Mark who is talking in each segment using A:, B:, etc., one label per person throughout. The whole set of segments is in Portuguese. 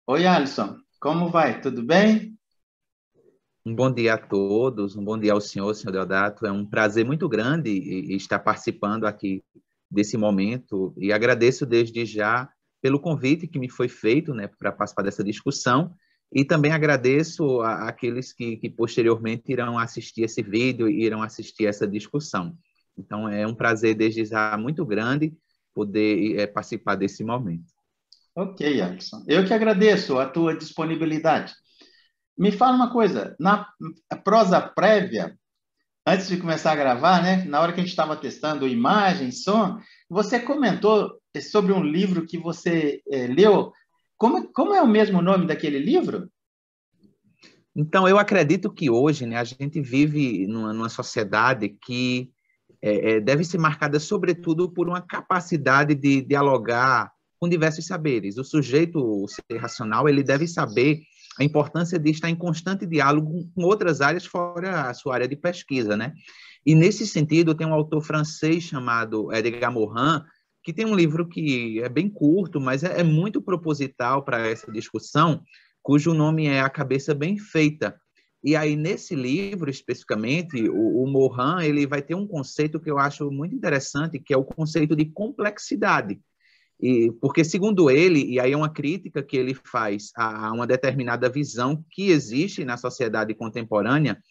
A: Oi, Alisson, como vai? Tudo bem?
B: Um bom dia a todos, um bom dia ao senhor Deodato. É um prazer muito grande estar participando aqui desse momento e agradeço desde já pelo convite que me foi feito, né, para participar dessa discussão e também agradeço àqueles que posteriormente irão assistir esse vídeo e irão assistir essa discussão. Então, é um prazer desde já muito grande poder participar desse momento.
A: Ok, Alisson. Eu que agradeço a tua disponibilidade. Me fala uma coisa, na prosa prévia, antes de começar a gravar, né, na hora que a gente estava testando imagem, som, você comentou sobre um livro que você leu. Como é o mesmo nome daquele livro?
B: Então, eu acredito que hoje, né, a gente vive numa sociedade que deve ser marcada, sobretudo, por uma capacidade de dialogar com diversos saberes. O sujeito, o ser racional, ele deve saber a importância de estar em constante diálogo com outras áreas fora a sua área de pesquisa, né? E, nesse sentido, tem um autor francês chamado Edgar Morin, que tem um livro que é bem curto, mas é muito proposital para essa discussão, cujo nome é A Cabeça Bem Feita. E aí, nesse livro, especificamente, o Morin, ele vai ter um conceito que eu acho muito interessante, que é o conceito de complexidade. E, porque, segundo ele, e aí é uma crítica que ele faz a uma determinada visão que existe na sociedade contemporânea,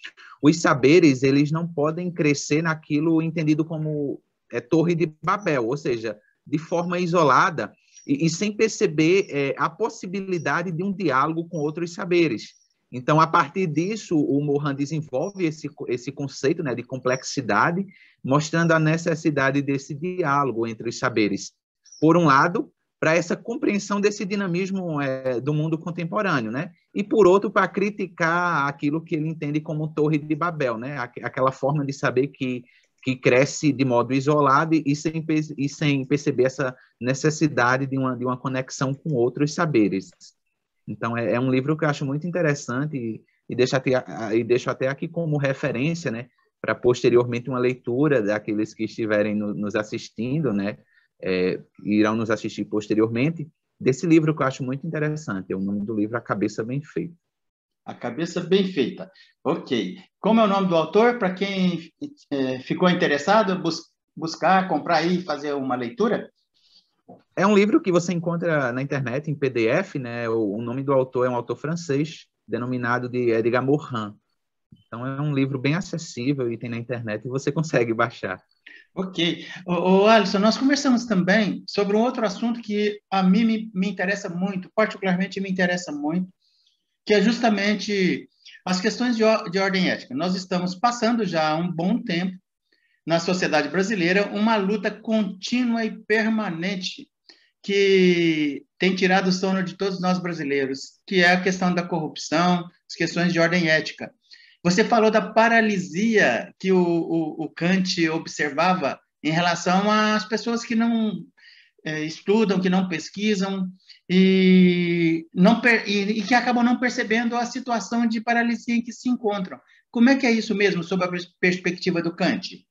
B: os saberes, eles não podem crescer naquilo entendido como torre de Babel, ou seja, de forma isolada e sem perceber a possibilidade de um diálogo com outros saberes. Então, a partir disso, o Morin desenvolve esse conceito, né, de complexidade, mostrando a necessidade desse diálogo entre os saberes. Por um lado, para essa compreensão desse dinamismo do mundo contemporâneo, né? E por outro, para criticar aquilo que ele entende como Torre de Babel, né? Aquela forma de saber que cresce de modo isolado e sem perceber essa necessidade de uma conexão com outros saberes. Então, é um livro que eu acho muito interessante deixo até aqui como referência, né, para posteriormente uma leitura daqueles que estiverem nos assistindo, né, irão nos assistir posteriormente, desse livro que eu acho muito interessante. É o nome do livro A Cabeça Bem Feita.
A: A Cabeça Bem Feita. Ok. Como é o nome do autor? Para quem ficou interessado, buscar, comprar aí e fazer uma leitura?
B: É um livro que você encontra na internet, em PDF, né? O nome do autor é um autor francês, denominado de Edgar Morin. Então, é um livro bem acessível e tem na internet e você consegue baixar.
A: Ok. Alisson, nós conversamos também sobre um outro assunto que a mim me interessa muito, particularmente me interessa muito, que é justamente as questões de ordem ética. Nós estamos passando já há um bom tempo na sociedade brasileira uma luta contínua e permanente que tem tirado o sono de todos nós brasileiros, que é a questão da corrupção, as questões de ordem ética. Você falou da paralisia que o Kant observava em relação às pessoas que não estudam, que não pesquisam e que acabam não percebendo a situação de paralisia em que se encontram. Como é que é isso mesmo, sob a perspectiva do Kant?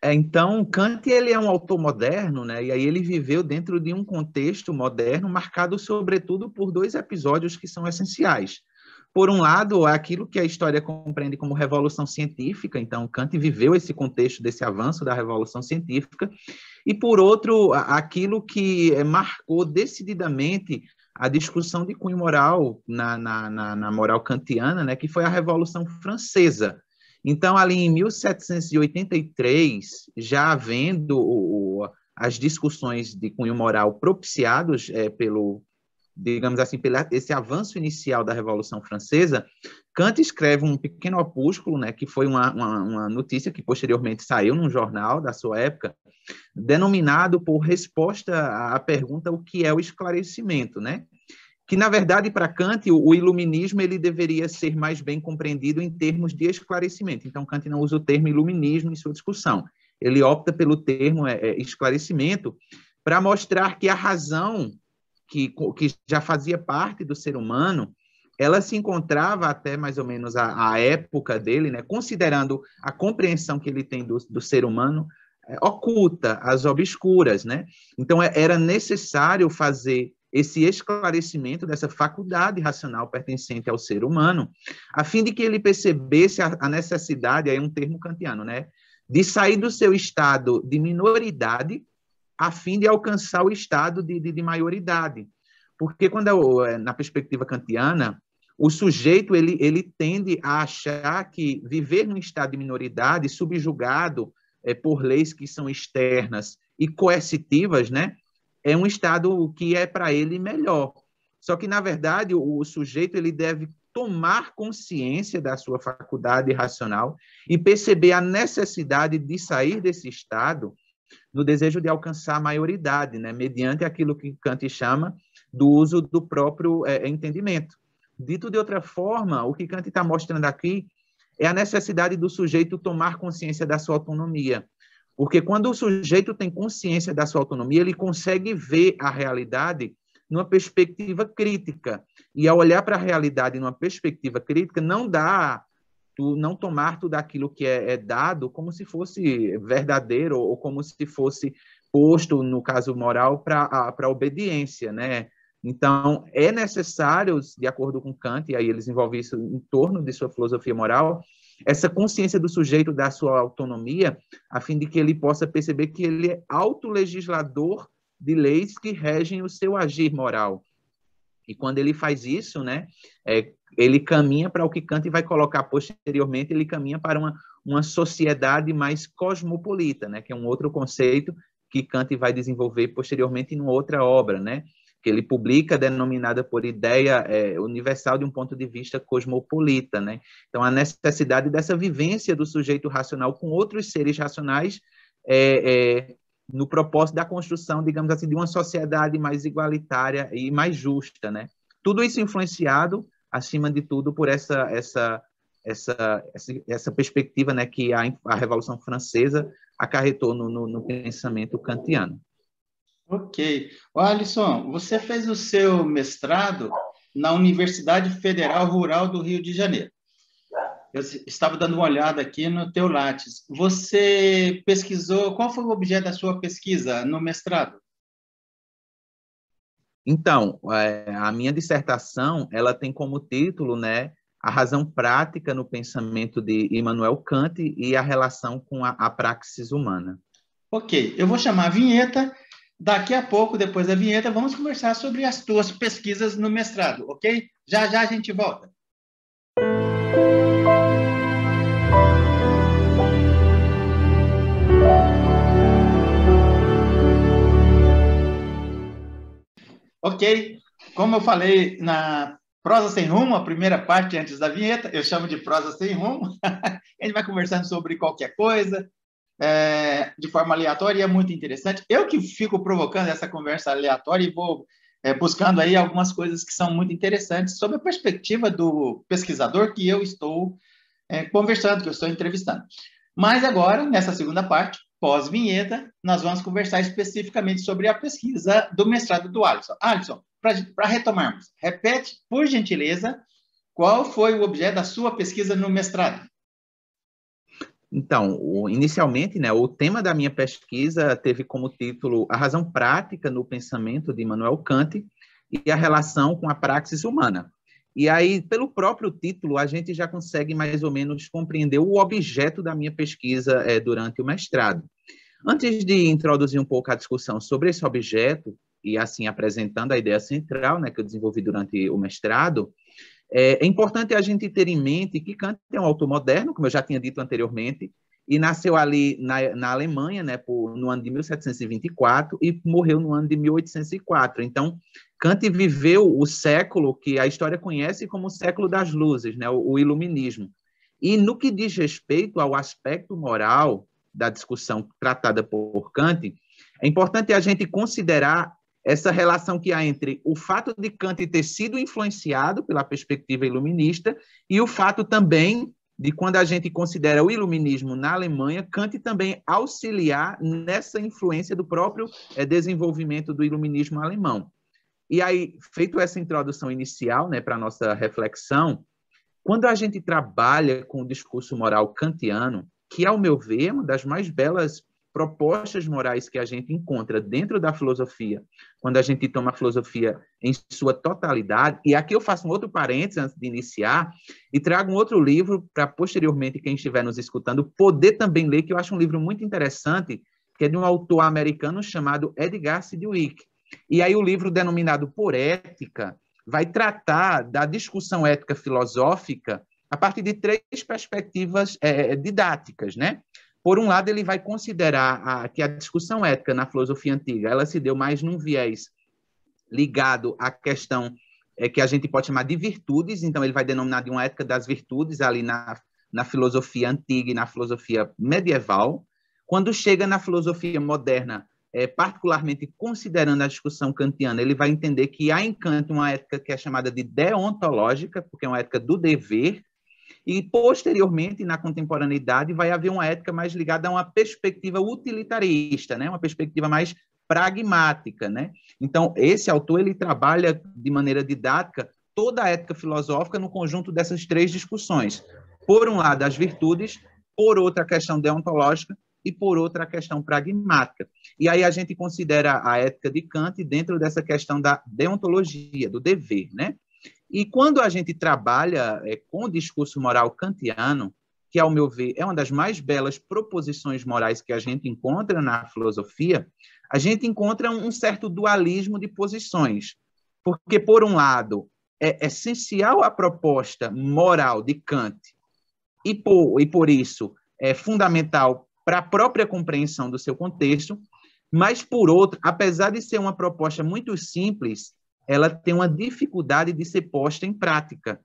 B: Então, Kant ele é um autor moderno, né? E aí ele viveu dentro de um contexto moderno marcado, sobretudo, por dois episódios que são essenciais. Por um lado, aquilo que a história compreende como revolução científica, então Kant viveu esse contexto desse avanço da revolução científica, e por outro, aquilo que marcou decididamente a discussão de cunho moral na moral kantiana, né, que foi a Revolução Francesa. Então, ali em 1783, já havendo as discussões de cunho moral propiciados pelo, digamos assim, pelo esse avanço inicial da Revolução Francesa, Kant escreve um pequeno opúsculo, né, que foi uma notícia que posteriormente saiu num jornal da sua época, denominado por resposta à pergunta o que é o esclarecimento, né? Que, na verdade, para Kant, o iluminismo ele deveria ser mais bem compreendido em termos de esclarecimento. Então, Kant não usa o termo iluminismo em sua discussão. Ele opta pelo termo esclarecimento para mostrar que a razão que já fazia parte do ser humano, ela se encontrava até mais ou menos a época dele, né, considerando a compreensão que ele tem do ser humano, oculta, as obscuras, né? Então, era necessário fazer esse esclarecimento dessa faculdade racional pertencente ao ser humano, a fim de que ele percebesse a necessidade, aí é um termo kantiano, né, de sair do seu estado de minoridade a fim de alcançar o estado de maioridade. Porque quando na perspectiva kantiana, o sujeito ele tende a achar que viver num estado de minoridade, subjugado por leis que são externas e coercitivas, né, é um estado que é para ele melhor. Só que, na verdade, o sujeito ele deve tomar consciência da sua faculdade racional e perceber a necessidade de sair desse estado no desejo de alcançar a maioridade, né, mediante aquilo que Kant chama do uso do próprio entendimento. Dito de outra forma, o que Kant está mostrando aqui é a necessidade do sujeito tomar consciência da sua autonomia. Porque quando o sujeito tem consciência da sua autonomia, ele consegue ver a realidade numa perspectiva crítica. E ao olhar para a realidade numa perspectiva crítica, não dá não tomar tudo aquilo que é dado como se fosse verdadeiro ou como se fosse posto, no caso moral, para a obediência, né? Então, é necessário, de acordo com Kant, e aí ele desenvolve isso em torno de sua filosofia moral, essa consciência do sujeito da sua autonomia, a fim de que ele possa perceber que ele é autolegislador de leis que regem o seu agir moral. E quando ele faz isso, né, ele caminha para o que Kant vai colocar posteriormente, ele caminha para uma sociedade mais cosmopolita, né, que é um outro conceito que Kant vai desenvolver posteriormente em uma outra obra, né, que ele publica, denominada por Ideia Universal de um ponto de vista cosmopolita, né? Então, a necessidade dessa vivência do sujeito racional com outros seres racionais no propósito da construção, digamos assim, de uma sociedade mais igualitária e mais justa, né? Tudo isso influenciado, acima de tudo, por essa perspectiva, né, que a Revolução Francesa acarretou no pensamento kantiano.
A: Ok. Alisson, você fez o seu mestrado na Universidade Federal Rural do Rio de Janeiro. Eu estava dando uma olhada aqui no teu Lattes. Você pesquisou, qual foi o objeto da sua pesquisa no mestrado?
B: Então, a minha dissertação, ela tem como título, né, a razão prática no pensamento de Immanuel Kant e a relação com a praxis humana.
A: Ok, eu vou chamar a vinheta. Daqui a pouco, depois da vinheta, vamos conversar sobre as tuas pesquisas no mestrado, ok? Já já a gente volta. Ok, como eu falei na Prosa Sem Rumo, a primeira parte antes da vinheta, eu chamo de Prosa Sem Rumo. A gente vai conversando sobre qualquer coisa, de forma aleatória, e é muito interessante. Eu que fico provocando essa conversa aleatória e vou buscando aí algumas coisas que são muito interessantes sobre a perspectiva do pesquisador que eu estou conversando, que eu estou entrevistando. Mas agora, nessa segunda parte, pós-vinheta, nós vamos conversar especificamente sobre a pesquisa do mestrado do Alisson. Alisson, para retomarmos, repete, por gentileza, qual foi o objeto da sua pesquisa no mestrado?
B: Então, inicialmente, né, o tema da minha pesquisa teve como título A Razão Prática no Pensamento de Immanuel Kant e a Relação com a Praxis Humana. E aí, pelo próprio título, a gente já consegue mais ou menos compreender o objeto da minha pesquisa durante o mestrado. Antes de introduzir um pouco a discussão sobre esse objeto, e assim apresentando a ideia central, né, que eu desenvolvi durante o mestrado, é importante a gente ter em mente que Kant é um autor moderno, como eu já tinha dito anteriormente, e nasceu ali na Alemanha, né, no ano de 1724, e morreu no ano de 1804. Então, Kant viveu o século que a história conhece como o século das luzes, né, o iluminismo. E no que diz respeito ao aspecto moral da discussão tratada por Kant, é importante a gente considerar essa relação que há entre o fato de Kant ter sido influenciado pela perspectiva iluminista e o fato também de, quando a gente considera o iluminismo na Alemanha, Kant também auxiliar nessa influência do próprio desenvolvimento do iluminismo alemão. E aí, feito essa introdução inicial, né, para a nossa reflexão, quando a gente trabalha com o discurso moral kantiano, que, ao meu ver, é uma das mais belas propostas morais que a gente encontra dentro da filosofia, quando a gente toma a filosofia em sua totalidade, e aqui eu faço um outro parênteses antes de iniciar, e trago um outro livro para, posteriormente, quem estiver nos escutando, poder também ler, que eu acho um livro muito interessante, que é de um autor americano chamado Edgar Sidgwick. E aí o livro denominado Por Ética vai tratar da discussão ética filosófica a partir de 3 perspectivas didáticas, né? Por um lado, ele vai considerar que a discussão ética na filosofia antiga ela se deu mais num viés ligado à questão que a gente pode chamar de virtudes, então ele vai denominar de uma ética das virtudes ali na filosofia antiga e na filosofia medieval. Quando chega na filosofia moderna, particularmente considerando a discussão kantiana, ele vai entender que há em Kant uma ética que é chamada de deontológica, porque é uma ética do dever, e, posteriormente, na contemporaneidade, vai haver uma ética mais ligada a uma perspectiva utilitarista, né? Uma perspectiva mais pragmática, né? Então, esse autor ele trabalha de maneira didática toda a ética filosófica no conjunto dessas 3 discussões. Por um lado, as virtudes, por outra, a questão deontológica, e por outra, a questão pragmática. E aí a gente considera a ética de Kant dentro dessa questão da deontologia, do dever, né? E quando a gente trabalha com o discurso moral kantiano, que, ao meu ver, é uma das mais belas proposições morais que a gente encontra na filosofia, a gente encontra um certo dualismo de posições. Porque, por um lado, é essencial a proposta moral de Kant, e por isso é fundamental para a própria compreensão do seu contexto, mas, por outro, apesar de ser uma proposta muito simples, ela tem uma dificuldade de ser posta em prática.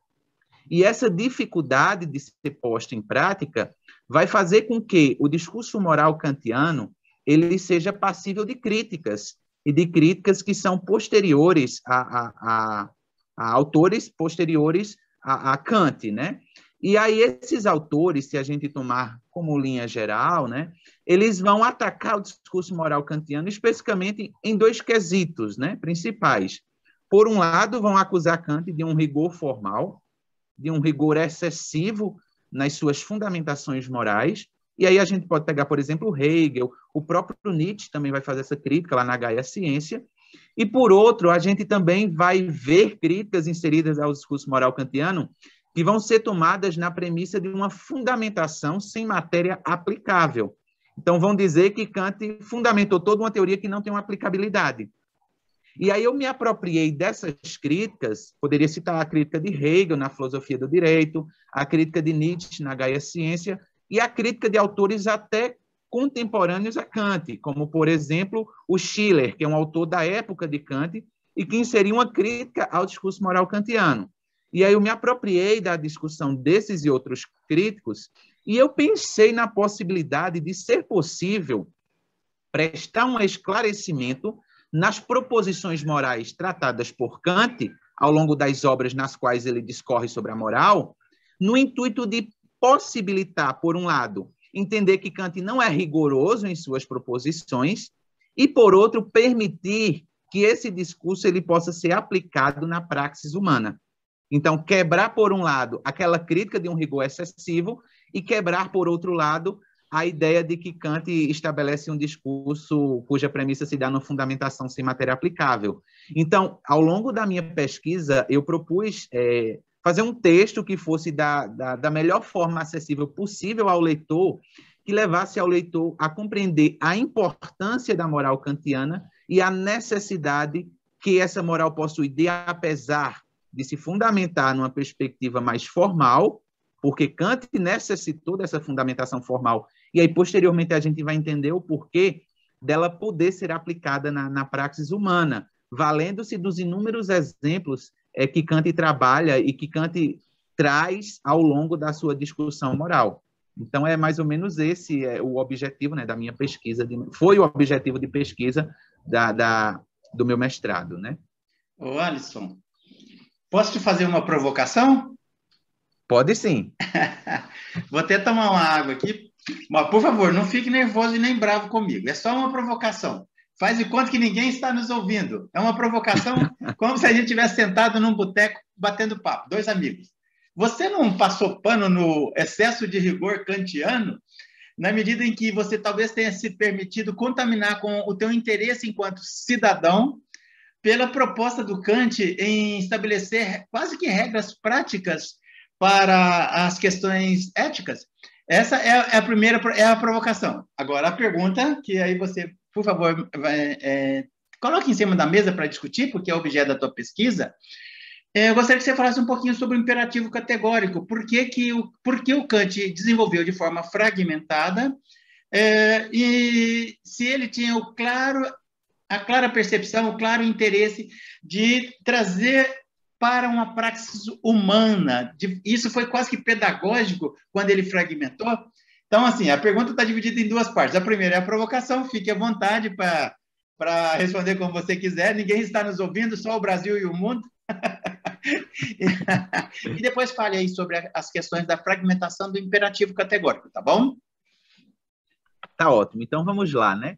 B: E essa dificuldade de ser posta em prática vai fazer com que o discurso moral kantiano ele seja passível de críticas, e de críticas que são posteriores a autores posteriores a Kant, né? E aí esses autores, se a gente tomar como linha geral, né, eles vão atacar o discurso moral kantiano especificamente em 2 quesitos, né, principais. Por um lado, vão acusar Kant de um rigor formal, de um rigor excessivo nas suas fundamentações morais, e aí a gente pode pegar, por exemplo, Hegel, o próprio Nietzsche também vai fazer essa crítica lá na Gaia Ciência, e por outro, a gente também vai ver críticas inseridas ao discurso moral kantiano que vão ser tomadas na premissa de uma fundamentação sem matéria aplicável. Então, vão dizer que Kant fundamentou toda uma teoria que não tem uma aplicabilidade. E aí eu me apropriei dessas críticas, poderia citar a crítica de Hegel na filosofia do direito, a crítica de Nietzsche na Gaia Ciência, e a crítica de autores até contemporâneos a Kant, como, por exemplo, o Schiller, que é um autor da época de Kant, e que inseriu uma crítica ao discurso moral kantiano. E aí eu me apropriei da discussão desses e outros críticos, e eu pensei na possibilidade de ser possível prestar um esclarecimento nas proposições morais tratadas por Kant, ao longo das obras nas quais ele discorre sobre a moral, no intuito de possibilitar, por um lado, entender que Kant não é rigoroso em suas proposições, e, por outro, permitir que esse discurso ele possa ser aplicado na praxis humana. Então, quebrar, por um lado, aquela crítica de um rigor excessivo e quebrar, por outro lado, a ideia de que Kant estabelece um discurso cuja premissa se dá na fundamentação sem matéria aplicável. Então, ao longo da minha pesquisa, eu propus fazer um texto que fosse da melhor forma acessível possível ao leitor, que levasse ao leitor a compreender a importância da moral kantiana e a necessidade que essa moral possui de, apesar de se fundamentar numa perspectiva mais formal, porque Kant necessitou dessa fundamentação formal, e aí, posteriormente, a gente vai entender o porquê dela poder ser aplicada na praxis humana, valendo-se dos inúmeros exemplos que Kant trabalha e que Kant traz ao longo da sua discussão moral. Então, é mais ou menos esse o objetivo, né, da minha pesquisa, foi o objetivo de pesquisa do meu mestrado, né?
A: Ô, Alisson, posso te fazer uma provocação?
B: Pode sim.
A: Vou até tomar uma água aqui, mas, por favor, não fique nervoso e nem bravo comigo. É só uma provocação. Faz de conta que ninguém está nos ouvindo. É uma provocação como se a gente tivesse sentado num boteco batendo papo, 2 amigos. Você não passou pano no excesso de rigor kantiano na medida em que você talvez tenha se permitido contaminar com o teu interesse enquanto cidadão pela proposta do Kant em estabelecer quase que regras práticas para as questões éticas. Essa é a primeira, é a provocação. Agora, a pergunta, que aí você, por favor, coloque em cima da mesa para discutir, porque é objeto da tua pesquisa. Eu gostaria que você falasse um pouquinho sobre o imperativo categórico. Por que o Kant desenvolveu de forma fragmentada e se ele tinha a clara percepção, o claro interesse de trazer para uma praxis humana. Isso foi quase que pedagógico quando ele fragmentou. Então, assim, a pergunta está dividida em duas partes. A primeira é a provocação, fique à vontade para responder como você quiser. Ninguém está nos ouvindo, só o Brasil e o mundo. E depois fale aí sobre as questões da fragmentação do imperativo categórico, tá bom?
B: Tá ótimo. Então, vamos lá, né?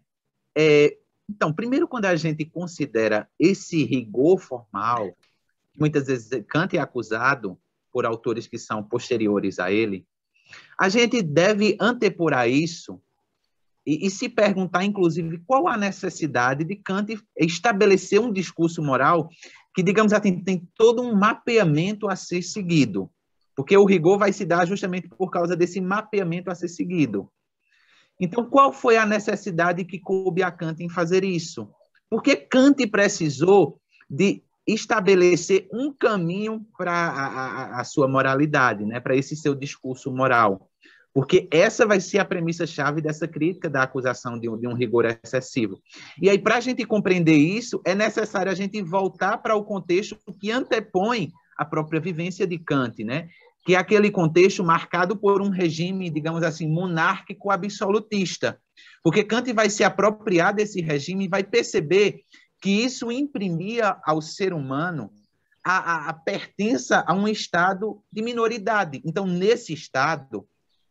B: Então, primeiro, quando a gente considera esse rigor formal, muitas vezes Kant é acusado por autores que são posteriores a ele, a gente deve antepor a isso e se perguntar, inclusive, qual a necessidade de Kant estabelecer um discurso moral que, digamos assim, tem todo um mapeamento a ser seguido, porque o rigor vai se dar justamente por causa desse mapeamento a ser seguido. Então, qual foi a necessidade que coube a Kant em fazer isso? Porque Kant precisou de estabelecer um caminho para a sua moralidade, né? Para esse seu discurso moral. Porque essa vai ser a premissa-chave dessa crítica da acusação de um rigor excessivo. E aí, para a gente compreender isso, é necessário a gente voltar para o contexto que antepõe a própria vivência de Kant, né? Que é aquele contexto marcado por um regime, digamos assim, monárquico absolutista. Porque Kant vai se apropriar desse regime e vai perceber que isso imprimia ao ser humano a pertença a um estado de minoridade. Então, nesse estado,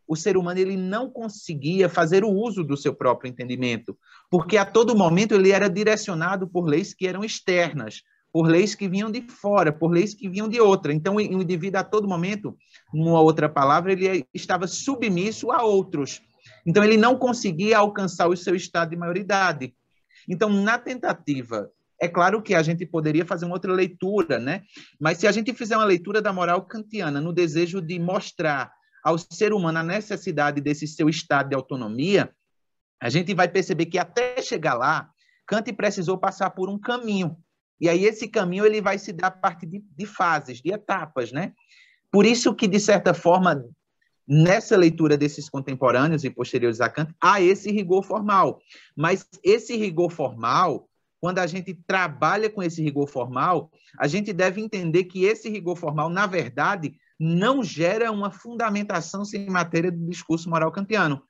B: o ser humano ele não conseguia fazer o uso do seu próprio entendimento, porque a todo momento ele era direcionado por leis que eram externas, por leis que vinham de fora, por leis que vinham de outra. Então, o indivíduo, a todo momento, numa outra palavra, ele estava submisso a outros. Então, ele não conseguia alcançar o seu estado de maioridade. Então, na tentativa, é claro que a gente poderia fazer uma outra leitura, né? Mas se a gente fizer uma leitura da moral kantiana no desejo de mostrar ao ser humano a necessidade desse seu estado de autonomia, a gente vai perceber que até chegar lá, Kant precisou passar por um caminho. E aí esse caminho ele vai se dar a partir de fases, de etapas, né? Por isso que, de certa forma, nessa leitura desses contemporâneos e posteriores a Kant, há esse rigor formal. Mas esse rigor formal, quando a gente trabalha com esse rigor formal, a gente deve entender que esse rigor formal, na verdade, não gera uma fundamentação sem matéria do discurso moral kantiano.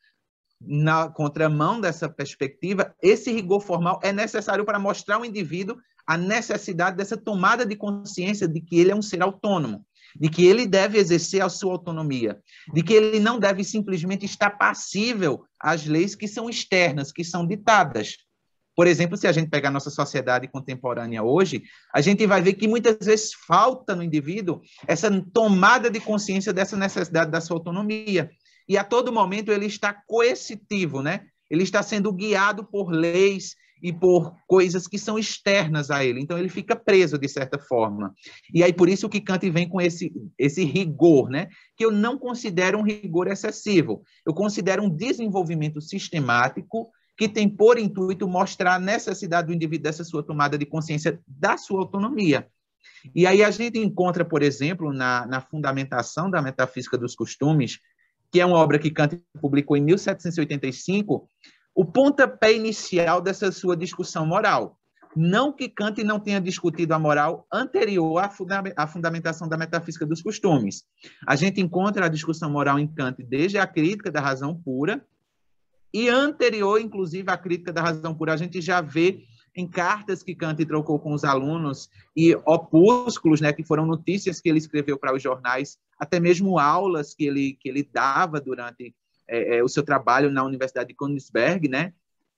B: Na contramão dessa perspectiva, esse rigor formal é necessário para mostrar ao indivíduo a necessidade dessa tomada de consciência de que ele é um ser autônomo, de que ele deve exercer a sua autonomia, de que ele não deve simplesmente estar passível às leis que são externas, que são ditadas. Por exemplo, se a gente pegar a nossa sociedade contemporânea hoje, a gente vai ver que muitas vezes falta no indivíduo essa tomada de consciência dessa necessidade da sua autonomia. E a todo momento ele está coercitivo, né? Ele está sendo guiado por leis e por coisas que são externas a ele. Então, ele fica preso, de certa forma. E aí, por isso que Kant vem com esse rigor, né? Que eu não considero um rigor excessivo. Eu considero um desenvolvimento sistemático que tem por intuito mostrar a necessidade do indivíduo dessa sua tomada de consciência da sua autonomia. E aí a gente encontra, por exemplo, na Fundamentação da Metafísica dos Costumes, que é uma obra que Kant publicou em 1785, o pontapé inicial dessa sua discussão moral. Não que Kant não tenha discutido a moral anterior à fundamentação da Metafísica dos Costumes. A gente encontra a discussão moral em Kant desde a crítica da razão pura, e anterior, inclusive, à crítica da razão pura, a gente já vê em cartas que Kant trocou com os alunos e opúsculos, né, que foram notícias que ele escreveu para os jornais, até mesmo aulas que ele dava durante o seu trabalho na Universidade de Königsberg, né?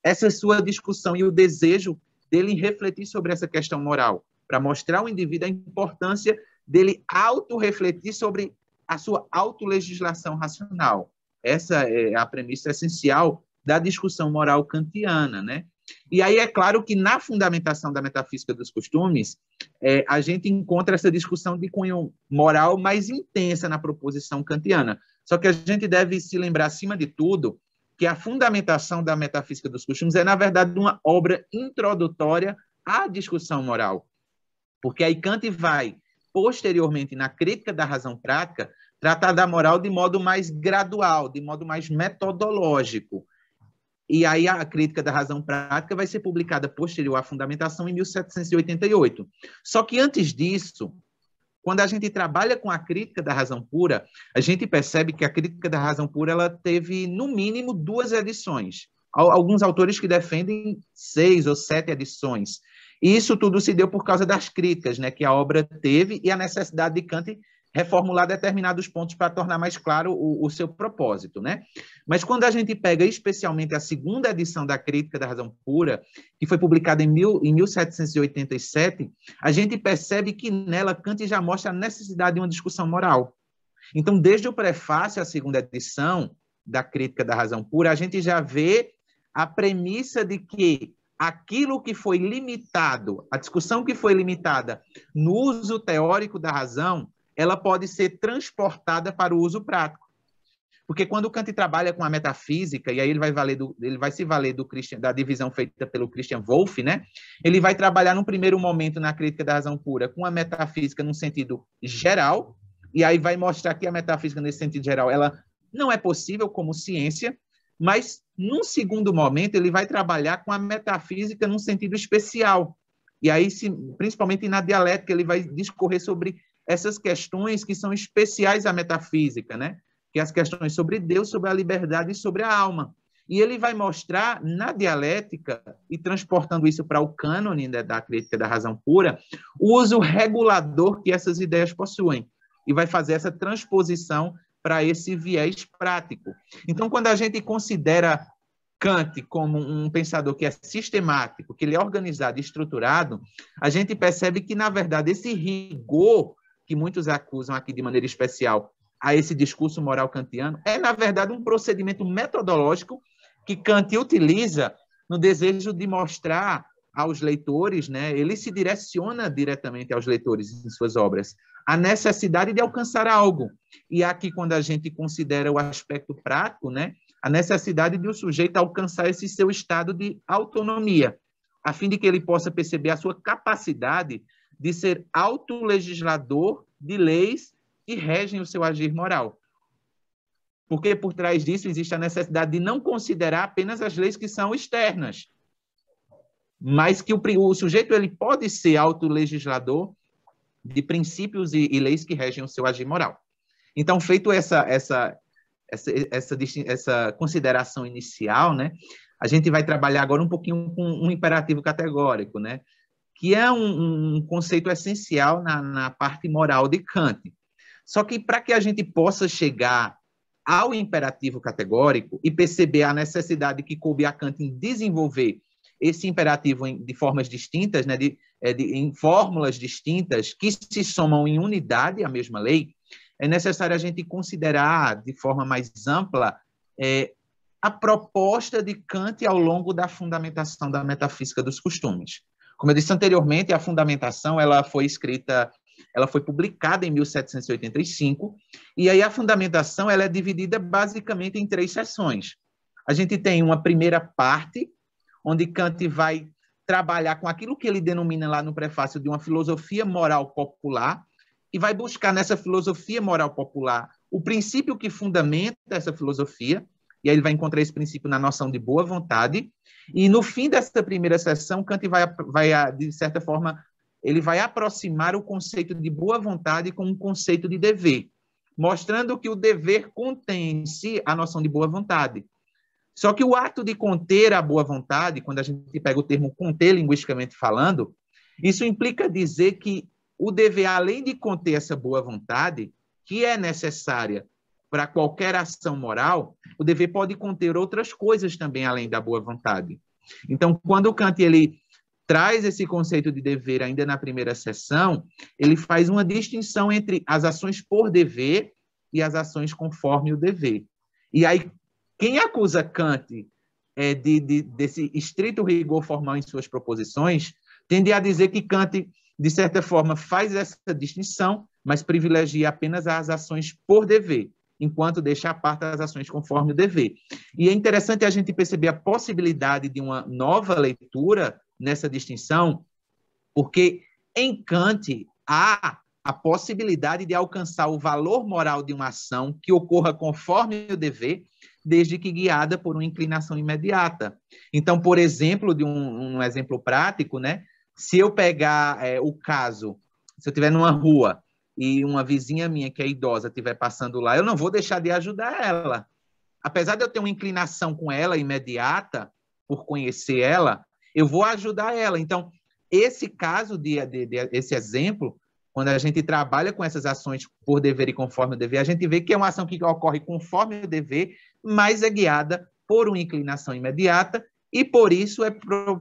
B: Essa sua discussão e o desejo dele em refletir sobre essa questão moral, para mostrar ao indivíduo a importância dele autorrefletir sobre a sua autolegislação racional. Essa é a premissa essencial da discussão moral kantiana, né? E aí é claro que na fundamentação da metafísica dos costumes, a gente encontra essa discussão de cunho moral mais intensa na proposição kantiana. Só que a gente deve se lembrar, acima de tudo, que a fundamentação da metafísica dos costumes é, na verdade, uma obra introdutória à discussão moral. Porque aí Kant vai, posteriormente, na crítica da razão prática, tratar da moral de modo mais gradual, de modo mais metodológico. E aí a crítica da razão prática vai ser publicada posterior à fundamentação em 1788. Só que antes disso, quando a gente trabalha com a crítica da razão pura, a gente percebe que a crítica da razão pura ela teve, no mínimo, 2 edições. Alguns autores que defendem 6 ou 7 edições. E isso tudo se deu por causa das críticas, né, que a obra teve e a necessidade de Kant reformular determinados pontos para tornar mais claro o seu propósito, né? Mas quando a gente pega especialmente a segunda edição da Crítica da Razão Pura, que foi publicada em 1787, a gente percebe que nela Kant já mostra a necessidade de uma discussão moral. Então, desde o prefácio à segunda edição da Crítica da Razão Pura, a gente já vê a premissa de que aquilo que foi limitado, a discussão que foi limitada no uso teórico da razão, ela pode ser transportada para o uso prático. Porque quando o Kant trabalha com a metafísica, e aí ele vai se valer da divisão feita pelo Christian Wolff, né? Ele vai trabalhar num primeiro momento na crítica da razão pura com a metafísica num sentido geral, e aí vai mostrar que a metafísica nesse sentido geral ela não é possível como ciência, mas num segundo momento ele vai trabalhar com a metafísica num sentido especial. E aí, principalmente na dialética, ele vai discorrer sobre essas questões que são especiais à metafísica, né? Que é as questões sobre Deus, sobre a liberdade e sobre a alma. E ele vai mostrar na dialética, e transportando isso para o cânone da crítica da razão pura, o uso regulador que essas ideias possuem. E vai fazer essa transposição para esse viés prático. Então, quando a gente considera Kant como um pensador que é sistemático, que ele é organizado e estruturado, a gente percebe que, na verdade, esse rigor que muitos acusam aqui de maneira especial a esse discurso moral kantiano, é, na verdade, um procedimento metodológico que Kant utiliza no desejo de mostrar aos leitores, né, ele se direciona diretamente aos leitores em suas obras, a necessidade de alcançar algo. E aqui, quando a gente considera o aspecto prático, né, a necessidade de o sujeito alcançar esse seu estado de autonomia, a fim de que ele possa perceber a sua capacidade de ser autolegislador de leis que regem o seu agir moral. Porque por trás disso existe a necessidade de não considerar apenas as leis que são externas, mas que o sujeito ele pode ser autolegislador de princípios e leis que regem o seu agir moral. Então, feito essa consideração inicial, né, a gente vai trabalhar agora um pouquinho com um imperativo categórico, né, que é um conceito essencial na parte moral de Kant. Só que para que a gente possa chegar ao imperativo categórico e perceber a necessidade que coube a Kant em desenvolver esse imperativo de formas distintas, né, em fórmulas distintas que se somam em unidade à mesma lei, é necessário a gente considerar de forma mais ampla a proposta de Kant ao longo da fundamentação da metafísica dos costumes. Como eu disse anteriormente, a fundamentação ela foi publicada em 1785, e aí a fundamentação ela é dividida basicamente em 3 seções. A gente tem uma primeira parte, onde Kant vai trabalhar com aquilo que ele denomina lá no prefácio de uma filosofia moral popular, e vai buscar nessa filosofia moral popular o princípio que fundamenta essa filosofia, e aí ele vai encontrar esse princípio na noção de boa vontade, e no fim dessa primeira sessão, Kant vai de certa forma, ele vai aproximar o conceito de boa vontade com um conceito de dever, mostrando que o dever contém em si a noção de boa vontade. Só que o ato de conter a boa vontade, quando a gente pega o termo conter linguisticamente falando, isso implica dizer que o dever, além de conter essa boa vontade, que é necessária para qualquer ação moral, o dever pode conter outras coisas também além da boa vontade. Então, quando o Kant ele traz esse conceito de dever ainda na primeira seção, ele faz uma distinção entre as ações por dever e as ações conforme o dever. E aí, quem acusa Kant desse estrito rigor formal em suas proposições, tende a dizer que Kant, de certa forma, faz essa distinção, mas privilegia apenas as ações por dever, enquanto deixa à parte as ações conforme o dever. E é interessante a gente perceber a possibilidade de uma nova leitura nessa distinção, porque em Kant há a possibilidade de alcançar o valor moral de uma ação que ocorra conforme o dever, desde que guiada por uma inclinação imediata. Então, por exemplo, de um exemplo prático, né? Se eu pegar o caso, se eu estiver numa rua e uma vizinha minha que é idosa estiver passando lá, eu não vou deixar de ajudar ela. Apesar de eu ter uma inclinação com ela imediata, por conhecer ela, eu vou ajudar ela. Então, esse caso, esse exemplo, quando a gente trabalha com essas ações por dever e conforme o dever, a gente vê que é uma ação que ocorre conforme o dever, mas é guiada por uma inclinação imediata e, por isso,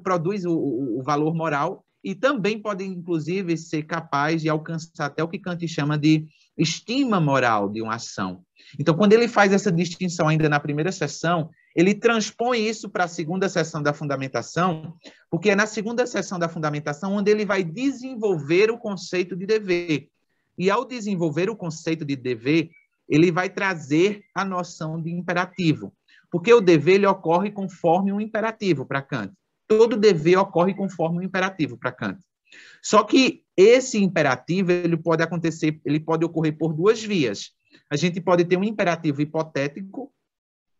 B: produz o valor moral e também pode, inclusive, ser capaz de alcançar até o que Kant chama de estima moral de uma ação. Então, quando ele faz essa distinção ainda na primeira seção, ele transpõe isso para a segunda seção da fundamentação, porque é na segunda seção da fundamentação onde ele vai desenvolver o conceito de dever. E, ao desenvolver o conceito de dever, ele vai trazer a noção de imperativo, porque o dever ele ocorre conforme um imperativo para Kant. Todo dever ocorre conforme um imperativo para Kant. Só que esse imperativo ele pode ocorrer por duas vias. A gente pode ter um imperativo hipotético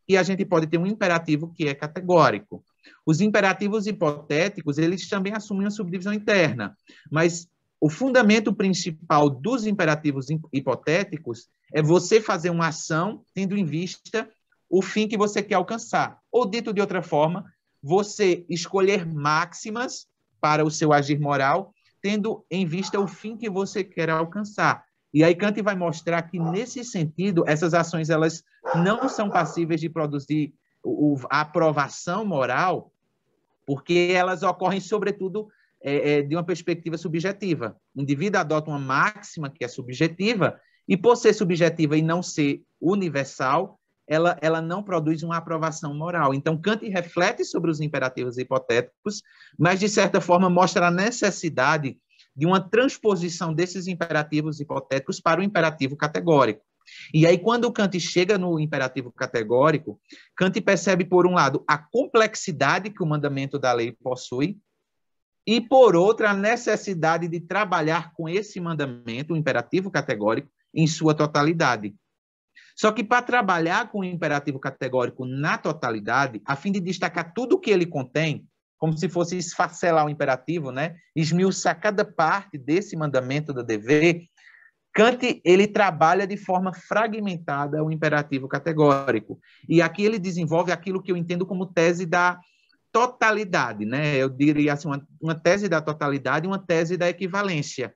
B: e a gente pode ter um imperativo que é categórico. Os imperativos hipotéticos, eles também assumem uma subdivisão interna, mas o fundamento principal dos imperativos hipotéticos é você fazer uma ação tendo em vista o fim que você quer alcançar. Ou, dito de outra forma, você escolher máximas para o seu agir moral, tendo em vista o fim que você quer alcançar. E aí Kant vai mostrar que, nesse sentido, essas ações elas não são passíveis de produzir a aprovação moral, porque elas ocorrem, sobretudo, de uma perspectiva subjetiva. O indivíduo adota uma máxima que é subjetiva, e por ser subjetiva e não ser universal, ela não produz uma aprovação moral. Então, Kant reflete sobre os imperativos hipotéticos, mas, de certa forma, mostra a necessidade de uma transposição desses imperativos hipotéticos para o imperativo categórico. E aí, quando Kant chega no imperativo categórico, Kant percebe, por um lado, a complexidade que o mandamento da lei possui, e, por outra, a necessidade de trabalhar com esse mandamento, o imperativo categórico, em sua totalidade. Só que, para trabalhar com o imperativo categórico na totalidade, a fim de destacar tudo o que ele contém, como se fosse esfacelar o imperativo, né? Esmiuçar cada parte desse mandamento do dever, Kant ele trabalha de forma fragmentada o imperativo categórico. E aqui ele desenvolve aquilo que eu entendo como tese da totalidade, né? Eu diria assim, uma tese da totalidade e uma tese da equivalência.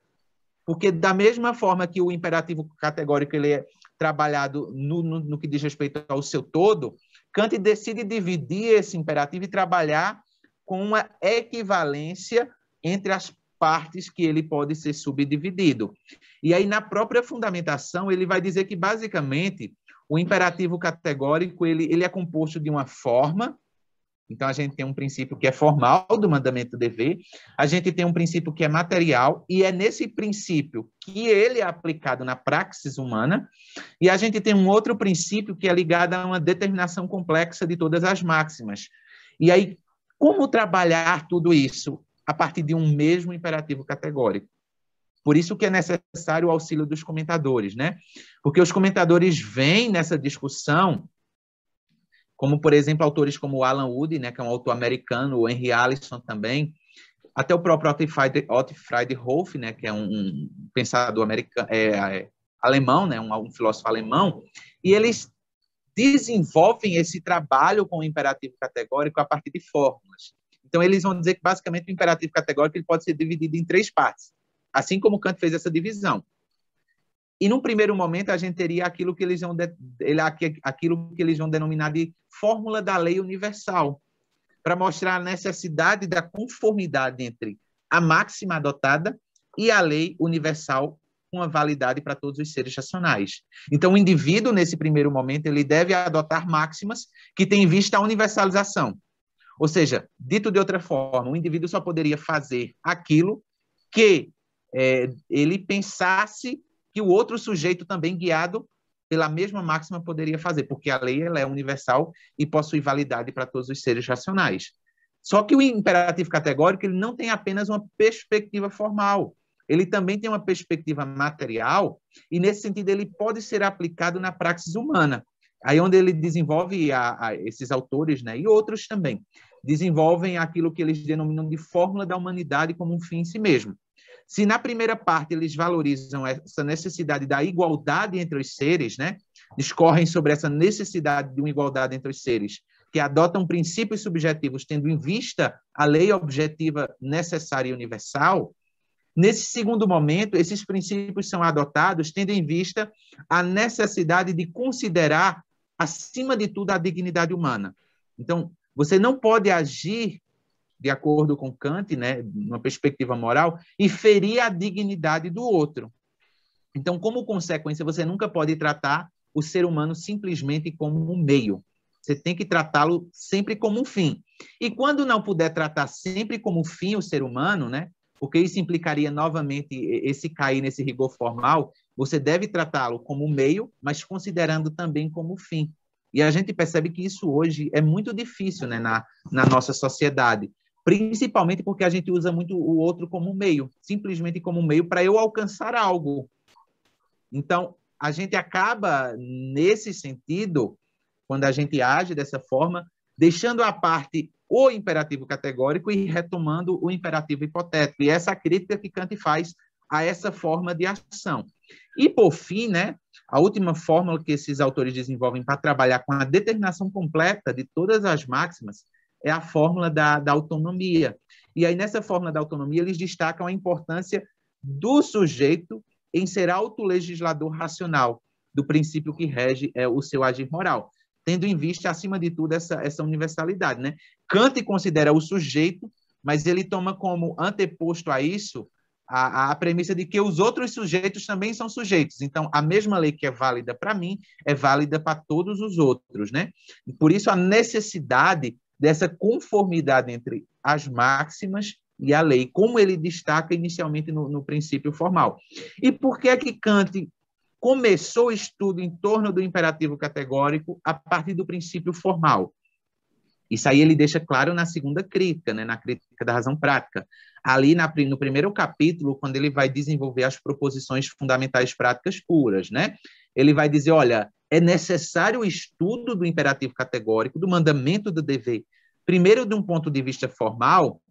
B: Porque, da mesma forma que o imperativo categórico ele é trabalhado no que diz respeito ao seu todo, Kant decide dividir esse imperativo e trabalhar com uma equivalência entre as partes que ele pode ser subdividido. E aí, na própria fundamentação, ele vai dizer que, basicamente, o imperativo categórico ele é composto de uma forma. Então, a gente tem um princípio que é formal do mandamento dever, a gente tem um princípio que é material, e é nesse princípio que ele é aplicado na praxis humana, e a gente tem um outro princípio que é ligado a uma determinação complexa de todas as máximas. E aí, como trabalhar tudo isso a partir de um mesmo imperativo categórico? Por isso que é necessário o auxílio dos comentadores, né? Porque os comentadores vêm nessa discussão, como, por exemplo, autores como Alan Wood, né, que é um autor americano, o Henry Allison também, até o próprio Otto Friedhof, né, que é um pensador alemão, né, um filósofo alemão, e eles desenvolvem esse trabalho com o imperativo categórico a partir de fórmulas. Então, eles vão dizer que, basicamente, o imperativo categórico ele pode ser dividido em 3 partes, assim como Kant fez essa divisão. E, num primeiro momento, a gente teria aquilo que eles vão denominar de fórmula da lei universal, para mostrar a necessidade da conformidade entre a máxima adotada e a lei universal uma validade para todos os seres racionais. Então, o indivíduo, nesse primeiro momento, ele deve adotar máximas que têm em vista a universalização. Ou seja, dito de outra forma, o indivíduo só poderia fazer aquilo que ele pensasse que o outro sujeito também guiado pela mesma máxima poderia fazer, porque a lei ela é universal e possui validade para todos os seres racionais. Só que o imperativo categórico ele não tem apenas uma perspectiva formal, ele também tem uma perspectiva material e, nesse sentido, ele pode ser aplicado na praxis humana. Aí onde ele desenvolve, esses autores, né, e outros também, desenvolvem aquilo que eles denominam de fórmula da humanidade como um fim em si mesmo. Se na primeira parte eles valorizam essa necessidade da igualdade entre os seres, né? Discorrem sobre essa necessidade de uma igualdade entre os seres, que adotam princípios subjetivos tendo em vista a lei objetiva necessária e universal, nesse segundo momento, esses princípios são adotados tendo em vista a necessidade de considerar, acima de tudo, a dignidade humana. Então, você não pode agir de acordo com Kant, né, numa perspectiva moral, e ferir a dignidade do outro. Então, como consequência, você nunca pode tratar o ser humano simplesmente como um meio. Você tem que tratá-lo sempre como um fim. E quando não puder tratar sempre como fim o ser humano, né, porque isso implicaria novamente esse cair nesse rigor formal, você deve tratá-lo como meio, mas considerando também como fim. E a gente percebe que isso hoje é muito difícil, né, na nossa sociedade, principalmente porque a gente usa muito o outro como meio, simplesmente como meio para eu alcançar algo. Então, a gente acaba, nesse sentido, quando a gente age dessa forma, deixando à parte o imperativo categórico e retomando o imperativo hipotético. E essa crítica que Kant faz a essa forma de ação. E, por fim, né, a última fórmula que esses autores desenvolvem para trabalhar com a determinação completa de todas as máximas é a fórmula da autonomia. E aí, nessa fórmula da autonomia, eles destacam a importância do sujeito em ser autolegislador racional, do princípio que rege o seu agir moral, tendo em vista, acima de tudo, essa universalidade, né? Kant considera o sujeito, mas ele toma como anteposto a isso a premissa de que os outros sujeitos também são sujeitos. Então, a mesma lei que é válida para mim é válida para todos os outros, né? E por isso, a necessidade dessa conformidade entre as máximas e a lei, como ele destaca inicialmente no princípio formal. E por que é que Kant começou o estudo em torno do imperativo categórico a partir do princípio formal? Isso aí ele deixa claro na segunda crítica, né, na crítica da razão prática. Ali no primeiro capítulo, quando ele vai desenvolver as proposições fundamentais práticas puras, né? Ele vai dizer, olha, é necessário o estudo do imperativo categórico, do mandamento do dever, primeiro de um ponto de vista formal,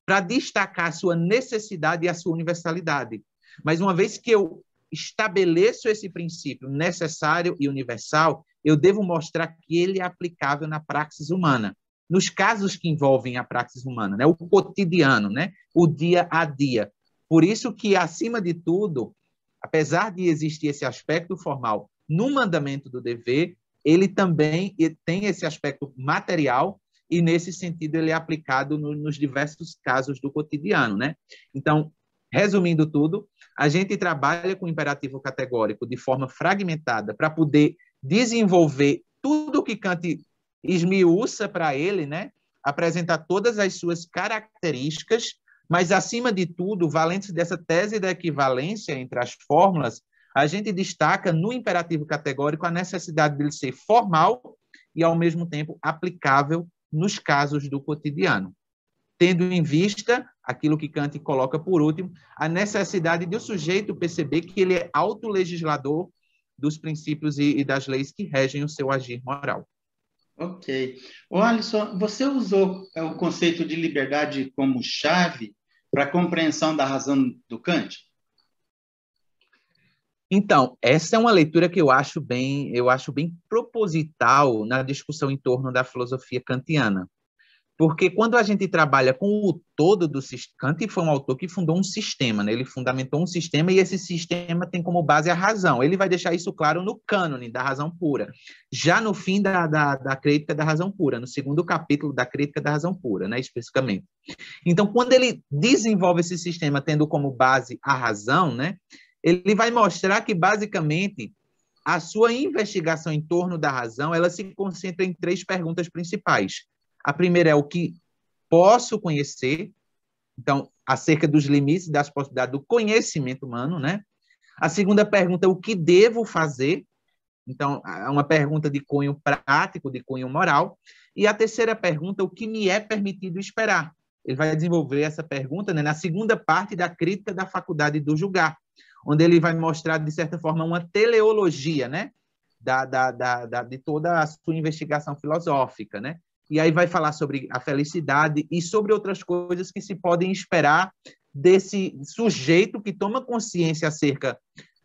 B: para destacar a sua necessidade e a sua universalidade. Mas uma vez que eu estabeleço esse princípio necessário e universal, eu devo mostrar que ele é aplicável na praxis humana, nos casos que envolvem a praxis humana, né? O cotidiano, né? O dia a dia. Por isso que, acima de tudo, apesar de existir esse aspecto formal no mandamento do dever, ele também tem esse aspecto material e, nesse sentido, ele é aplicado nos diversos casos do cotidiano, né? Então, resumindo tudo, a gente trabalha com o imperativo categórico de forma fragmentada para poder desenvolver tudo o que Kant esmiuça para ele, né? Apresentar todas as suas características, mas, acima de tudo, valendo-se dessa tese da equivalência entre as fórmulas, a gente destaca no imperativo categórico a necessidade dele ser formal e, ao mesmo tempo, aplicável nos casos do cotidiano, tendo em vista aquilo que Kant coloca por último, a necessidade de o sujeito perceber que ele é autolegislador dos princípios e das leis que regem o seu agir moral.
A: Ok. Alisson, você usou o conceito de liberdade como chave para a compreensão da razão do Kant?
B: Então, essa é uma leitura que eu acho bem proposital na discussão em torno da filosofia kantiana. Porque quando a gente trabalha com o todo do sistema, Kant foi um autor que fundou um sistema, né? Ele fundamentou um sistema e esse sistema tem como base a razão. Ele vai deixar isso claro no cânone da razão pura, já no fim da crítica da razão pura, no segundo capítulo da crítica da razão pura, né? Especificamente. Então, quando ele desenvolve esse sistema tendo como base a razão, né? ele vai mostrar que, basicamente, a sua investigação em torno da razão, ela se concentra em 3 perguntas principais. A primeira é o que posso conhecer, então, acerca dos limites das possibilidades do conhecimento humano, né? A segunda pergunta é o que devo fazer, então, é uma pergunta de cunho prático, de cunho moral. E a terceira pergunta, o que me é permitido esperar. Ele vai desenvolver essa pergunta, né, na segunda parte da crítica da faculdade do julgar, onde ele vai mostrar, de certa forma, uma teleologia, né, de toda a sua investigação filosófica, né? E aí vai falar sobre a felicidade e sobre outras coisas que se podem esperar desse sujeito que toma consciência acerca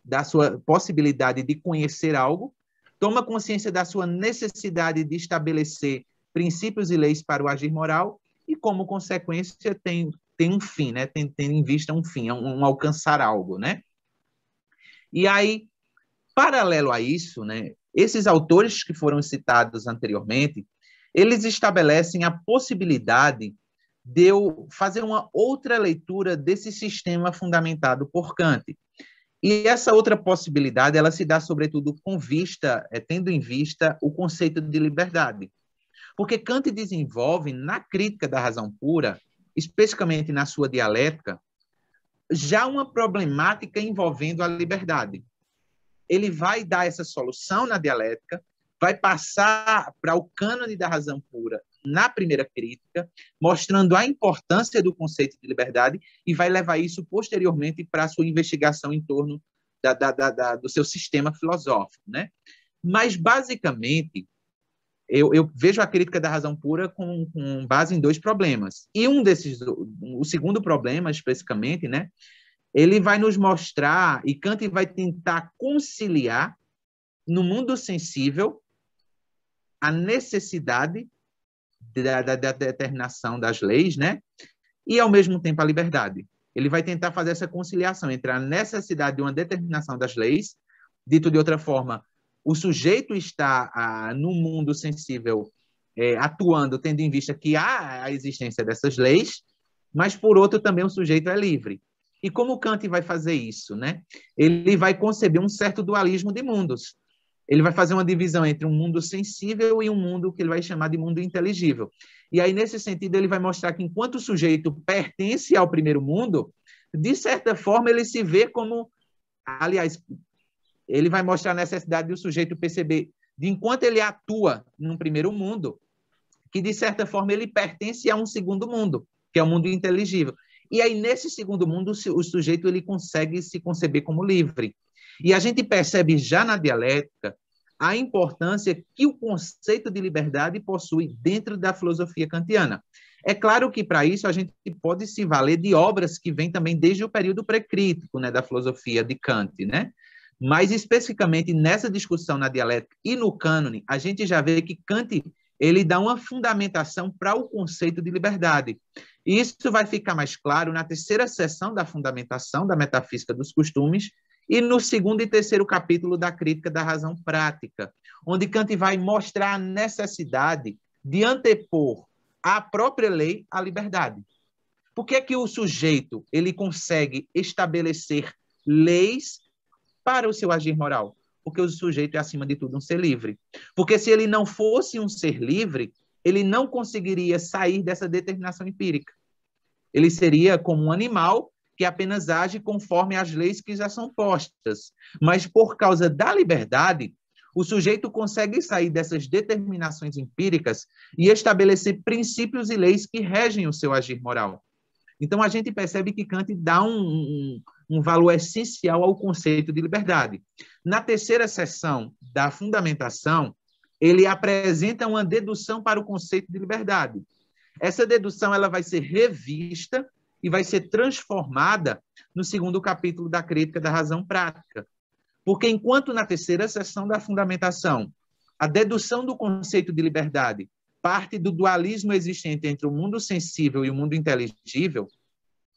B: da sua possibilidade de conhecer algo, toma consciência da sua necessidade de estabelecer princípios e leis para o agir moral e, como consequência, tem um fim, né? Tem em vista um fim, um alcançar algo, né? E aí, paralelo a isso, né, esses autores que foram citados anteriormente, eles estabelecem a possibilidade de eu fazer uma outra leitura desse sistema fundamentado por Kant. E essa outra possibilidade, ela se dá, sobretudo, tendo em vista o conceito de liberdade. Porque Kant desenvolve, na crítica da razão pura, especificamente na sua dialética, já uma problemática envolvendo a liberdade. Ele vai dar essa solução na dialética, vai passar para o cânone da razão pura na primeira crítica, mostrando a importância do conceito de liberdade e vai levar isso posteriormente para a sua investigação em torno do seu sistema filosófico, né? Mas, basicamente, eu vejo a crítica da razão pura com base em 2 problemas. E o segundo problema, especificamente, né, ele vai nos mostrar, e Kant vai tentar conciliar no mundo sensível a necessidade da determinação das leis, né? E, ao mesmo tempo, a liberdade. Ele vai tentar fazer essa conciliação entre a necessidade de uma determinação das leis, dito de outra forma, o sujeito está no mundo sensível atuando, tendo em vista que há a existência dessas leis, mas, por outro, também o sujeito é livre. E como Kant vai fazer isso, né? Ele vai conceber um certo dualismo de mundos. Ele vai fazer uma divisão entre um mundo sensível e um mundo que ele vai chamar de mundo inteligível. E aí, nesse sentido, ele vai mostrar que, enquanto o sujeito pertence ao primeiro mundo, de certa forma, ele se vê como... Aliás, ele vai mostrar a necessidade do sujeito perceber, de enquanto ele atua num primeiro mundo, que, de certa forma, ele pertence a um segundo mundo, que é o mundo inteligível. E aí, nesse segundo mundo, o sujeito ele consegue se conceber como livre. E a gente percebe já na dialética a importância que o conceito de liberdade possui dentro da filosofia kantiana. É claro que, para isso, a gente pode se valer de obras que vêm também desde o período pré-crítico, né, da filosofia de Kant, né? Mas, especificamente nessa discussão na dialética e no cânone, a gente já vê que Kant ele dá uma fundamentação para o conceito de liberdade. E isso vai ficar mais claro na terceira seção da fundamentação da metafísica dos costumes e no segundo e terceiro capítulo da crítica da razão prática, onde Kant vai mostrar a necessidade de antepor à própria lei a liberdade. Por que é que o sujeito ele consegue estabelecer leis para o seu agir moral? Porque o sujeito é, acima de tudo, um ser livre. Porque se ele não fosse um ser livre, ele não conseguiria sair dessa determinação empírica. Ele seria como um animal que apenas age conforme as leis que já são postas. Mas, por causa da liberdade, o sujeito consegue sair dessas determinações empíricas e estabelecer princípios e leis que regem o seu agir moral. Então, a gente percebe que Kant dá um valor essencial ao conceito de liberdade. Na terceira seção da fundamentação, ele apresenta uma dedução para o conceito de liberdade. Essa dedução ela vai ser revista e vai ser transformada no segundo capítulo da crítica da razão prática. Porque enquanto na terceira seção da fundamentação, a dedução do conceito de liberdade parte do dualismo existente entre o mundo sensível e o mundo inteligível,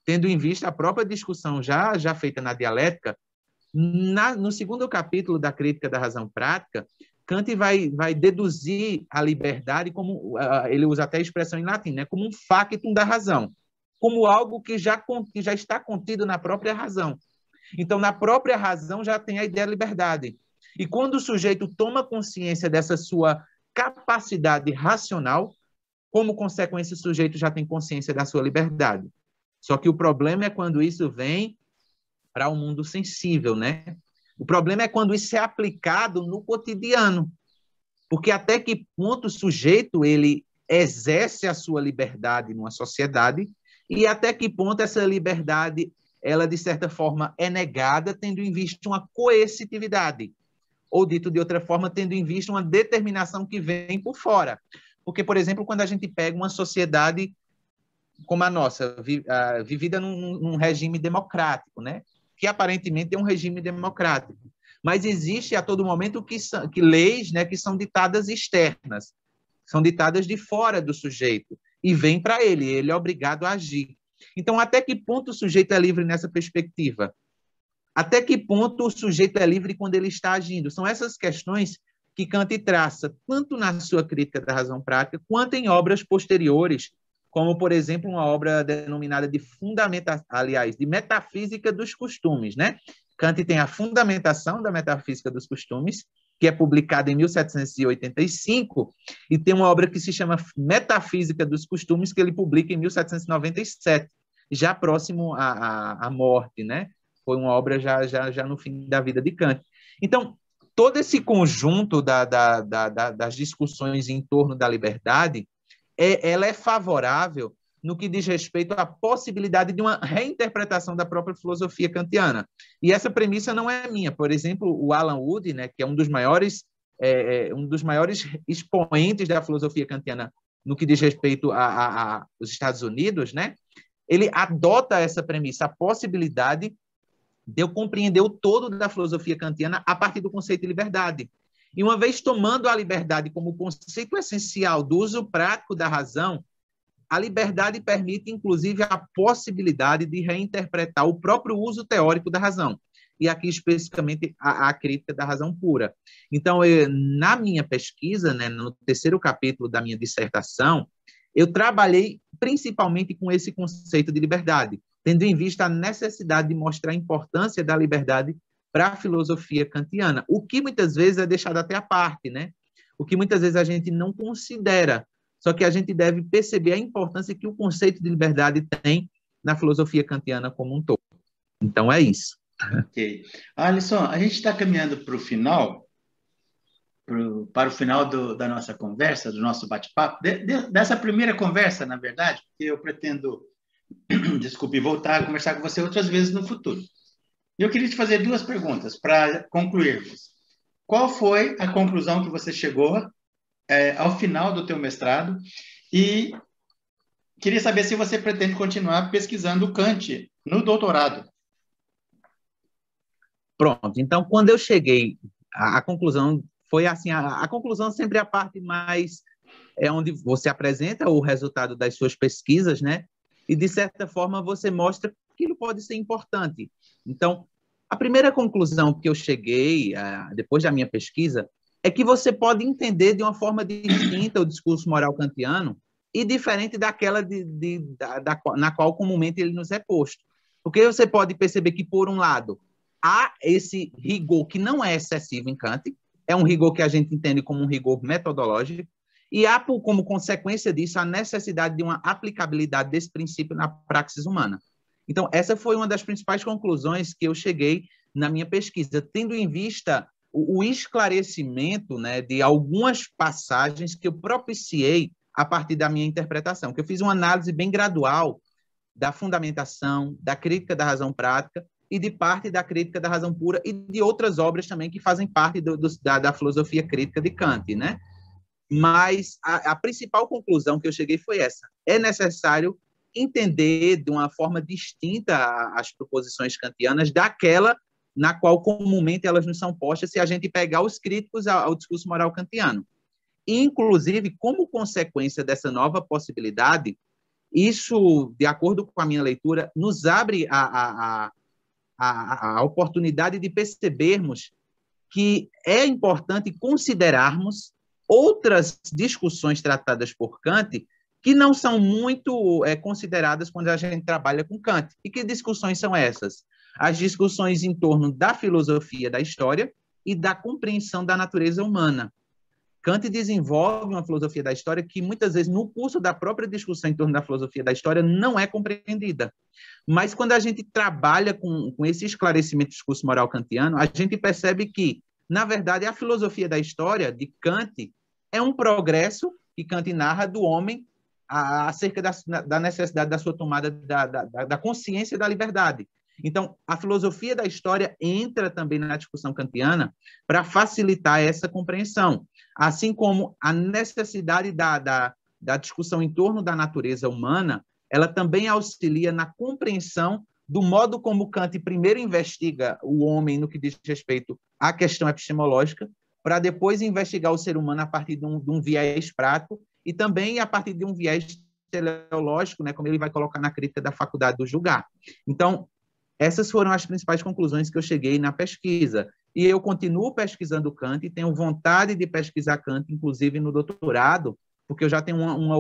B: tendo em vista a própria discussão já feita na dialética, no segundo capítulo da crítica da razão prática, Kant vai deduzir a liberdade como, ele usa até a expressão em latim, né, como um factum da razão, como algo que já está contido na própria razão. Então, na própria razão já tem a ideia de liberdade. E quando o sujeito toma consciência dessa sua capacidade racional, como consequência, o sujeito já tem consciência da sua liberdade. Só que o problema é quando isso vem para o mundo sensível, né? O problema é quando isso é aplicado no cotidiano, porque até que ponto o sujeito ele exerce a sua liberdade numa sociedade e até que ponto essa liberdade, ela de certa forma é negada, tendo em vista uma coercitividade, ou dito de outra forma, tendo em vista uma determinação que vem por fora. Porque, por exemplo, quando a gente pega uma sociedade como a nossa, vivida num regime democrático, né? Que aparentemente é um regime democrático, mas existe a todo momento que leis, né, que são ditadas externas, são ditadas de fora do sujeito, e vem para ele é obrigado a agir. Então, até que ponto o sujeito é livre nessa perspectiva? Até que ponto o sujeito é livre quando ele está agindo? São essas questões que Kant traça, tanto na sua crítica da razão prática, quanto em obras posteriores, como, por exemplo, uma obra denominada de de metafísica dos costumes, né? Kant tem a fundamentação da metafísica dos costumes, que é publicada em 1785, e tem uma obra que se chama Metafísica dos Costumes, que ele publica em 1797, já próximo à morte, né? Foi uma obra já no fim da vida de Kant. Então, todo esse conjunto das discussões em torno da liberdade, ela é favorável no que diz respeito à possibilidade de uma reinterpretação da própria filosofia kantiana. E essa premissa não é minha. Por exemplo, o Alan Wood, né, que é um dos maiores expoentes da filosofia kantiana no que diz respeito aos Estados Unidos, né, ele adota essa premissa, a possibilidade de eu compreender o todo da filosofia kantiana a partir do conceito de liberdade. E uma vez tomando a liberdade como conceito essencial do uso prático da razão, a liberdade permite, inclusive, a possibilidade de reinterpretar o próprio uso teórico da razão. E aqui, especificamente, a crítica da razão pura. Então, na minha pesquisa, né, no terceiro capítulo da minha dissertação, eu trabalhei principalmente com esse conceito de liberdade, tendo em vista a necessidade de mostrar a importância da liberdade para a filosofia kantiana, o que muitas vezes é deixado até à parte, né? O que muitas vezes a gente não considera. Só que a gente deve perceber a importância que o conceito de liberdade tem na filosofia kantiana como um todo. Então, é isso.
A: Ok. Alisson, a gente está caminhando para o final, para o final da nossa conversa, do nosso bate-papo, dessa primeira conversa, na verdade, porque eu pretendo, desculpe, voltar a conversar com você outras vezes no futuro. Eu queria te fazer duas perguntas para concluirmos. Qual foi a conclusão que você chegou ao final do teu mestrado? E queria saber se você pretende continuar pesquisando Kant no doutorado.
B: Pronto. Então, quando eu cheguei, a conclusão foi assim, a conclusão sempre é a parte mais onde você apresenta o resultado das suas pesquisas, né? E, de certa forma, você mostra que aquilo pode ser importante. Então, a primeira conclusão que eu cheguei, depois da minha pesquisa, é que você pode entender de uma forma distinta o discurso moral kantiano e diferente daquela na qual comumente ele nos é posto. Porque você pode perceber que, por um lado, há esse rigor que não é excessivo em Kant, é um rigor que a gente entende como um rigor metodológico, e há, como consequência disso, a necessidade de uma aplicabilidade desse princípio na praxis humana. Então, essa foi uma das principais conclusões que eu cheguei na minha pesquisa, tendo em vista o esclarecimento, né, de algumas passagens que eu propiciei a partir da minha interpretação, que eu fiz uma análise bem gradual da fundamentação, da crítica da razão prática e de parte da crítica da razão pura e de outras obras também que fazem parte da filosofia crítica de Kant, né? Mas a principal conclusão que eu cheguei foi essa. É necessário entender de uma forma distinta as proposições kantianas daquela na qual comumente elas nos são postas se a gente pegar os críticos ao discurso moral kantiano. E, inclusive, como consequência dessa nova possibilidade, isso, de acordo com a minha leitura, nos abre a oportunidade de percebermos que é importante considerarmos outras discussões tratadas por Kant que não são muito consideradas quando a gente trabalha com Kant. E que discussões são essas? as discussões em torno da filosofia da história e da compreensão da natureza humana. Kant desenvolve uma filosofia da história que, muitas vezes, no curso da própria discussão em torno da filosofia da história, não é compreendida. Mas, quando a gente trabalha com esse esclarecimento do discurso moral kantiano, a gente percebe que, na verdade, a filosofia da história de Kant é um progresso que Kant narra do homem acerca da necessidade da sua tomada da consciência da liberdade. Então, a filosofia da história entra também na discussão kantiana para facilitar essa compreensão, assim como a necessidade da discussão em torno da natureza humana, ela também auxilia na compreensão do modo como Kant primeiro investiga o homem no que diz respeito à questão epistemológica, para depois investigar o ser humano a partir de um viés prático e também a partir de um viés teleológico, né, como ele vai colocar na crítica da faculdade do julgar. Então, essas foram as principais conclusões que eu cheguei na pesquisa. E eu continuo pesquisando Kant, e tenho vontade de pesquisar Kant, inclusive no doutorado, porque eu já tenho um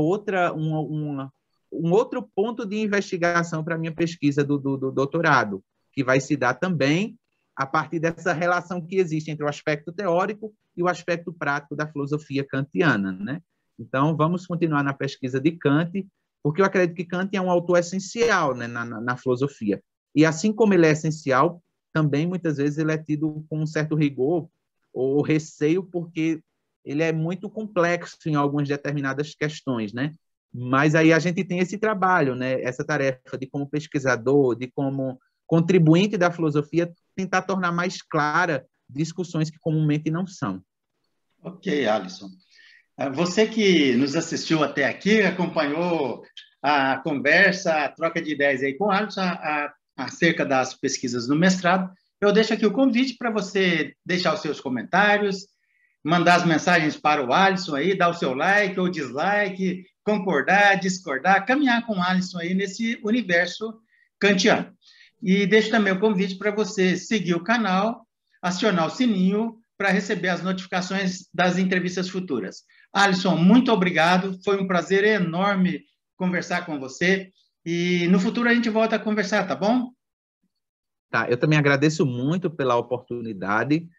B: outro ponto de investigação para a minha pesquisa do doutorado, que vai se dar também a partir dessa relação que existe entre o aspecto teórico e o aspecto prático da filosofia kantiana, né? Então, vamos continuar na pesquisa de Kant, porque eu acredito que Kant é um autor essencial, né, na filosofia. E assim como ele é essencial, também muitas vezes ele é tido com um certo rigor ou receio, porque ele é muito complexo em algumas determinadas questões, né? Mas aí a gente tem esse trabalho, né? Essa tarefa de, como pesquisador, de como contribuinte da filosofia, tentar tornar mais clara discussões que comumente não são.
A: Ok, Alisson. Você que nos assistiu até aqui, acompanhou a conversa, a troca de ideias aí com o Alisson acerca das pesquisas no mestrado, eu deixo aqui o convite para você deixar os seus comentários, mandar as mensagens para o Alisson aí, dar o seu like ou dislike, concordar, discordar, caminhar com o Alisson aí nesse universo kantiano. E deixo também o convite para você seguir o canal, acionar o sininho para receber as notificações das entrevistas futuras. Alisson, muito obrigado, foi um prazer enorme conversar com você, e no futuro a gente volta a conversar, tá bom?
B: Tá, eu também agradeço muito pela oportunidade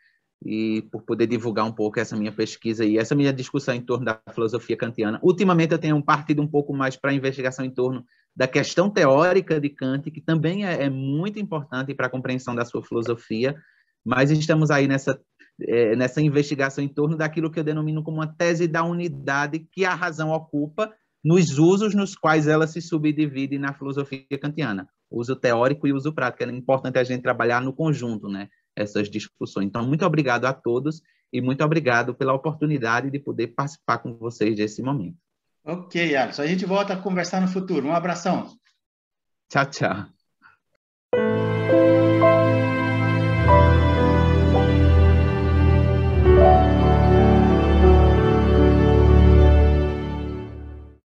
B: e por poder divulgar um pouco essa minha pesquisa e essa minha discussão em torno da filosofia kantiana. Ultimamente eu tenho partido um pouco mais para a investigação em torno da questão teórica de Kant, que também é muito importante para a compreensão da sua filosofia, mas estamos aí nessa investigação em torno daquilo que eu denomino como uma tese da unidade que a razão ocupa nos usos nos quais ela se subdivide na filosofia kantiana, o uso teórico e o uso prático. É importante a gente trabalhar no conjunto, né, essas discussões. Então, muito obrigado a todos e muito obrigado pela oportunidade de poder participar com vocês desse momento.
A: Ok, Alisson. A gente volta a conversar no futuro. Um abração.
B: Tchau, tchau.